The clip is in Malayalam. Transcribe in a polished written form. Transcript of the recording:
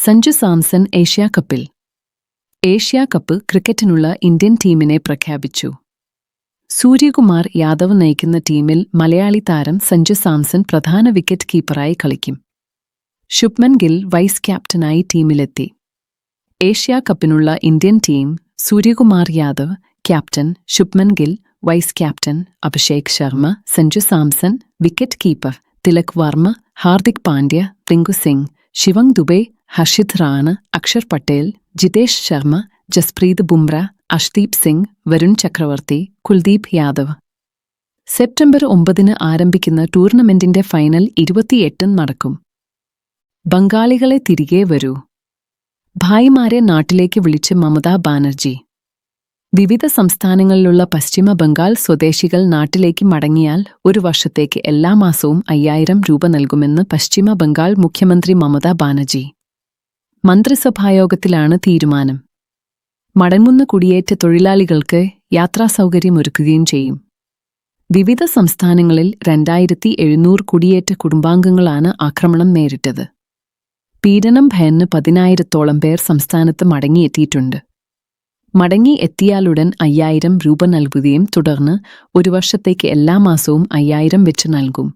സഞ്ജു സാംസൺ ഏഷ്യാകപ്പിൽ. ഏഷ്യാകപ്പ് ക്രിക്കറ്റിനുള്ള ഇന്ത്യൻ ടീമിനെ പ്രഖ്യാപിച്ചു. സൂര്യകുമാർ യാദവ് നയിക്കുന്ന ടീമിൽ മലയാളി താരം സഞ്ജു സാംസൺ പ്രധാന വിക്കറ്റ് കീപ്പറായി കളിക്കും. ശുഭ്മൻ ഗിൽ വൈസ് ക്യാപ്റ്റനായി ടീമിലെത്തി. ഏഷ്യാകപ്പിനുള്ള Indian team: Suryakumar Yadav captain, Shubman Gill vice captain, Abhishek Sharma, Sanju Samson wicket keeper, Tilak Varma, Hardik Pandya, Rinku Singh, Shivam Dube, Harshit Rana, Axar Patel, Jitesh Sharma, Jasprit Bumrah, Arshdeep Singh, Varun Chakravarthy, Kuldeep Yadav. September 9 ആരംഭിക്കുന്ന ടൂർണമെന്റിന്റെ ഫൈനൽ 28 നടക്കും. ബംഗാളികളെ തിരികെ വരൂ. ഭായിമാരെ നാട്ടിലേക്ക് വിളിച്ച് മമതാ ബാനർജി. വിവിധ സംസ്ഥാനങ്ങളിലുള്ള പശ്ചിമ ബംഗാൾ സ്വദേശികൾ നാട്ടിലേക്ക് മടങ്ങിയാൽ ഒരു വർഷത്തേക്ക് എല്ലാ മാസവും 5000 രൂപ നൽകുമെന്ന് പശ്ചിമ ബംഗാൾ മുഖ്യമന്ത്രി മമതാ ബാനർജി. മന്ത്രിസഭായോഗത്തിലാണ് തീരുമാനം. മടങ്ങുന്ന കുടിയേറ്റ തൊഴിലാളികൾക്ക് യാത്രാസൗകര്യമൊരുക്കുകയും ചെയ്യും. വിവിധ സംസ്ഥാനങ്ങളിൽ 2700 കുടിയേറ്റ കുടുംബാംഗങ്ങളാണ് ആക്രമണം നേരിട്ടത്. പീഡനം ഭയന്ന് 10,000-ഓളം പേർ സംസ്ഥാനത്ത് മടങ്ങിയെത്തിയിട്ടുണ്ട്. മടങ്ങി എത്തിയാലുടൻ 5000 രൂപ നൽകുകയും തുടർന്ന് ഒരു വർഷത്തേക്ക് എല്ലാ മാസവും 5000 വെച്ച് നൽകും.